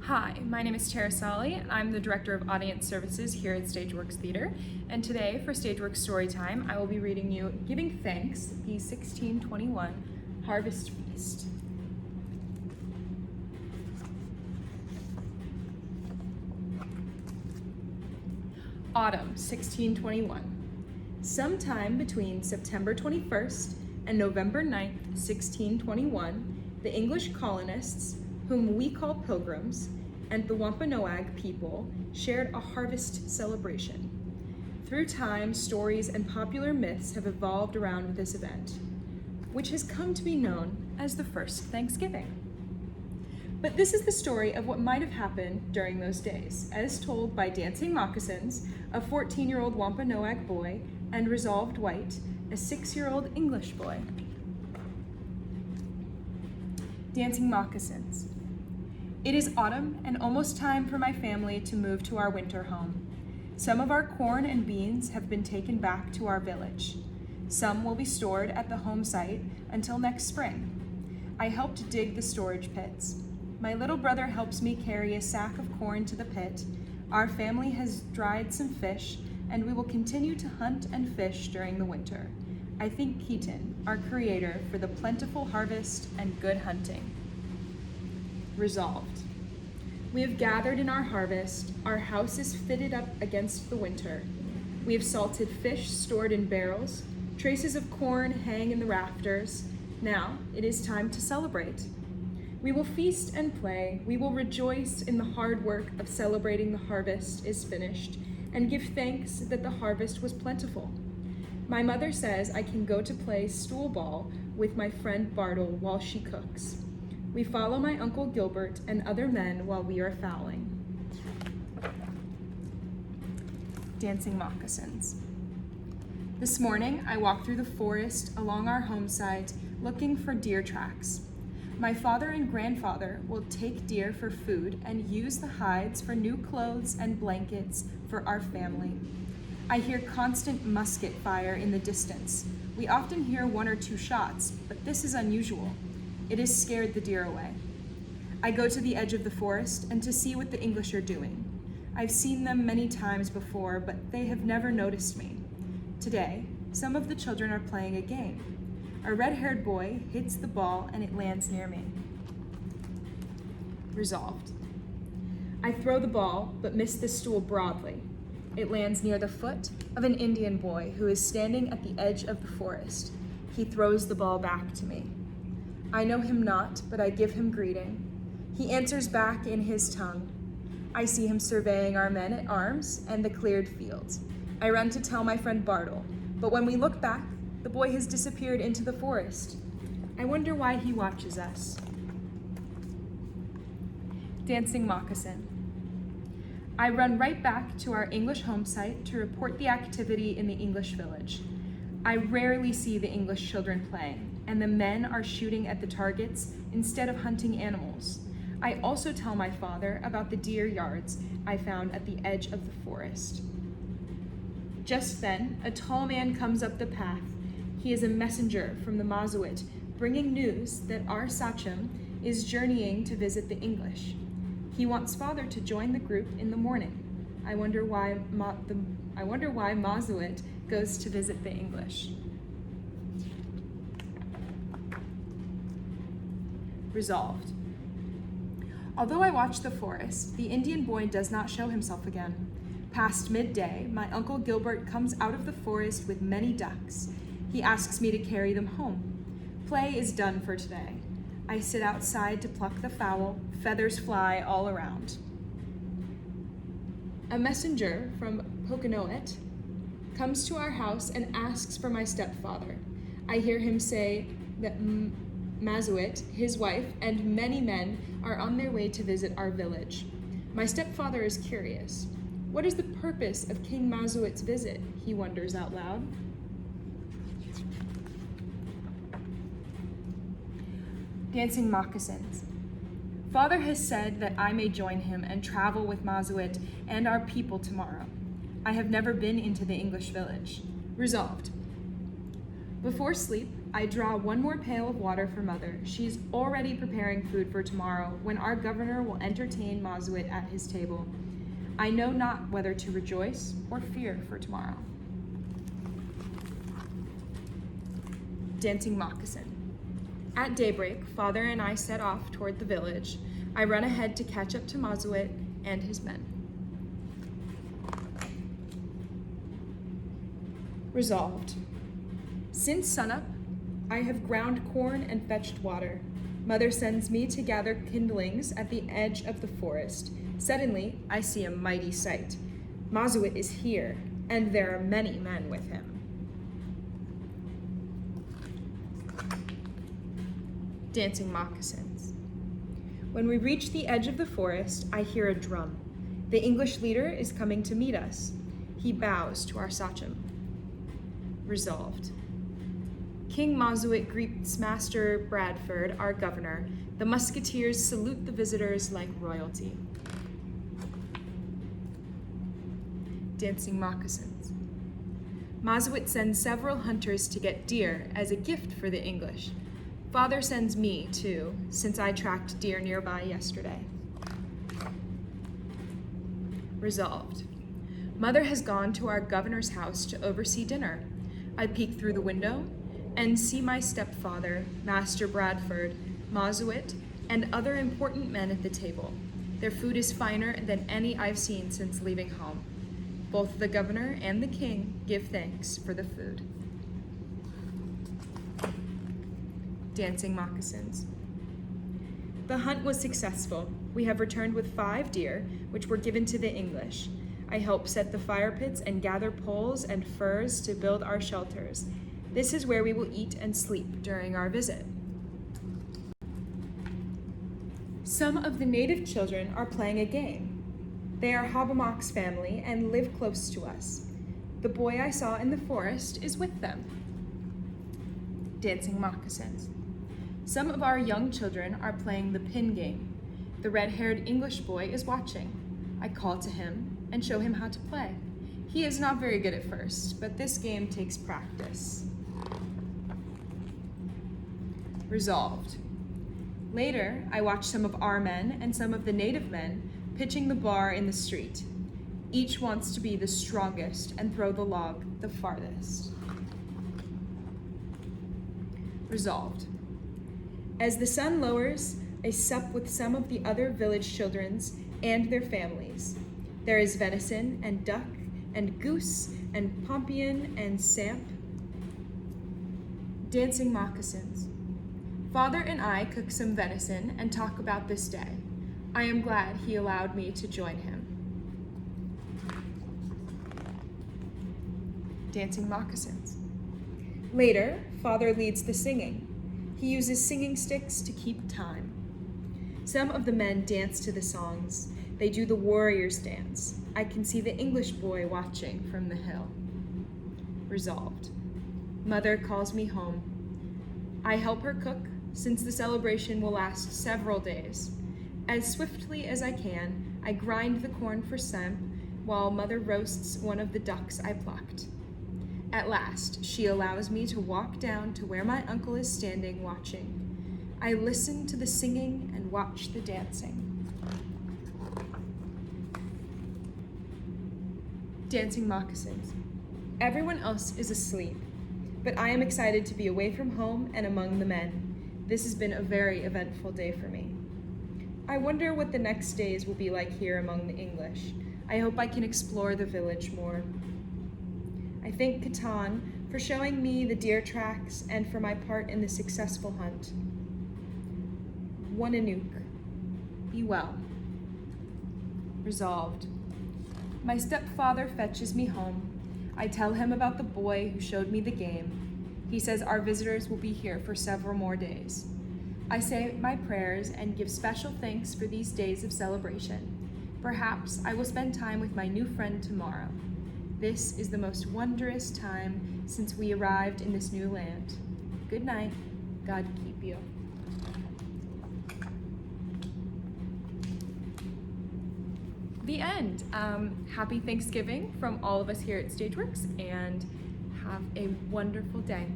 Hi, my name is Tara Solly, and I'm the Director of Audience Services here at Stageworks Theater. And today, for Stageworks Storytime, I will be reading you Giving Thanks, the 1621 Harvest Feast. Autumn, 1621. Sometime between September 21st and November 9th, 1621, the English colonists, whom we call pilgrims, and the Wampanoag people shared a harvest celebration. Through time, stories and popular myths have evolved around this event, which has come to be known as the first Thanksgiving. But this is the story of what might have happened during those days, as told by Dancing Moccasins, a 14-year-old Wampanoag boy, and Resolved White, a 6-year-old English boy. Dancing Moccasins. It is autumn and almost time for my family to move to our winter home. Some of our corn and beans have been taken back to our village. Some will be stored at the home site until next spring. I helped dig the storage pits. My little brother helps me carry a sack of corn to the pit. Our family has dried some fish, and we will continue to hunt and fish during the winter. I thank Keaton, our creator, for the plentiful harvest and good hunting. Resolved. We have gathered in our harvest. Our house is fitted up against the winter. We have salted fish stored in barrels. Traces of corn hang in the rafters. Now it is time to celebrate. We will feast and play. We will rejoice in the hard work of celebrating the harvest is finished and give thanks that the harvest was plentiful. My mother says I can go to play stool ball with my friend Bartle while she cooks. We follow my Uncle Gilbert and other men while we are fowling. Dancing Moccasins. This morning, I walked through the forest along our home site looking for deer tracks. My father and grandfather will take deer for food and use the hides for new clothes and blankets for our family. I hear constant musket fire in the distance. We often hear 1 or 2 shots, but this is unusual. It has scared the deer away. I go to the edge of the forest and to see what the English are doing. I've seen them many times before, but they have never noticed me. Today, some of the children are playing a game. A red-haired boy hits the ball and it lands near me. Resolved. I throw the ball, but miss the stool broadly. It lands near the foot of an Indian boy who is standing at the edge of the forest. He throws the ball back to me. I know him not, but I give him greeting. He answers back in his tongue. I see him surveying our men at arms and the cleared fields. I run to tell my friend Bartle, but when we look back, the boy has disappeared into the forest. I wonder why he watches us. Dancing Moccasin. I run right back to our English home site to report the activity in the English village. I rarely see the English children playing, and the men are shooting at the targets instead of hunting animals. I also tell my father about the deer yards I found at the edge of the forest. Just then, a tall man comes up the path. He is a messenger from the Mazuit, bringing news that our Sachem is journeying to visit the English. He wants father to join the group in the morning. I wonder why Mazuit goes to visit the English. Resolved. Although I watch the forest, the Indian boy does not show himself again. Past midday, my Uncle Gilbert comes out of the forest with many ducks. He asks me to carry them home. Play is done for today. I sit outside to pluck the fowl. Feathers fly all around. A messenger from Pokanoet comes to our house and asks for my stepfather. I hear him say that Mazuit, his wife, and many men are on their way to visit our village. My stepfather is curious. What is the purpose of King Mazuit's visit? He wonders out loud. Dancing Moccasins. Father has said that I may join him and travel with Mazuit and our people tomorrow. I have never been into the English village. Resolved. Before sleep, I draw one more pail of water for Mother. She's already preparing food for tomorrow, when our governor will entertain Mazuit at his table. I know not whether to rejoice or fear for tomorrow. Dancing Moccasin. At daybreak, Father and I set off toward the village. I run ahead to catch up to Mazuit and his men. Resolved. Since sunup, I have ground corn and fetched water. Mother sends me to gather kindlings at the edge of the forest. Suddenly, I see a mighty sight. Mazuit is here, and there are many men with him. Dancing Moccasins. When we reach the edge of the forest, I hear a drum. The English leader is coming to meet us. He bows to our sachem. Resolved. King Mazuit greets Master Bradford, our governor. The musketeers salute the visitors like royalty. Dancing Moccasins. Mazuit sends several hunters to get deer as a gift for the English. Father sends me, too, since I tracked deer nearby yesterday. Resolved. Mother has gone to our governor's house to oversee dinner. I peek through the window and see my stepfather, Master Bradford, Mazuit, and other important men at the table. Their food is finer than any I've seen since leaving home. Both the governor and the king give thanks for the food. Dancing Moccasins. The hunt was successful. We have returned with 5 deer, which were given to the English. I help set the fire pits and gather poles and furs to build our shelters. This is where we will eat and sleep during our visit. Some of the native children are playing a game. They are Hobbamock's family and live close to us. The boy I saw in the forest is with them. Dancing Moccasins. Some of our young children are playing the pin game. The red-haired English boy is watching. I call to him and show him how to play. He is not very good at first, but this game takes practice. Resolved. Later, I watch some of our men and some of the native men pitching the bar in the street. Each wants to be the strongest and throw the log the farthest. Resolved. As the sun lowers, I sup with some of the other village children's and their families. There is venison and duck and goose and pompion and samp. Dancing Moccasins. Father and I cook some venison and talk about this day. I am glad he allowed me to join him. Dancing Moccasins. Later, Father leads the singing. He uses singing sticks to keep time. Some of the men dance to the songs. They do the warrior's dance. I can see the English boy watching from the hill. Resolved. Mother calls me home. I help her cook, since the celebration will last several days. As swiftly as I can, I grind the corn for Samp, while Mother roasts one of the ducks I plucked. At last, she allows me to walk down to where my uncle is standing watching. I listen to the singing and watch the dancing. Dancing Moccasins. Everyone else is asleep, but I am excited to be away from home and among the men. This has been a very eventful day for me. I wonder what the next days will be like here among the English. I hope I can explore the village more. I thank Catan for showing me the deer tracks and for my part in the successful hunt. Wananook. Be well. Resolved. My stepfather fetches me home. I tell him about the boy who showed me the game. He says our visitors will be here for several more days. I say my prayers and give special thanks for these days of celebration. Perhaps I will spend time with my new friend tomorrow. This is the most wondrous time since we arrived in this new land. Good night. God keep you. The end. Happy Thanksgiving from all of us here at Stageworks, and have a wonderful day.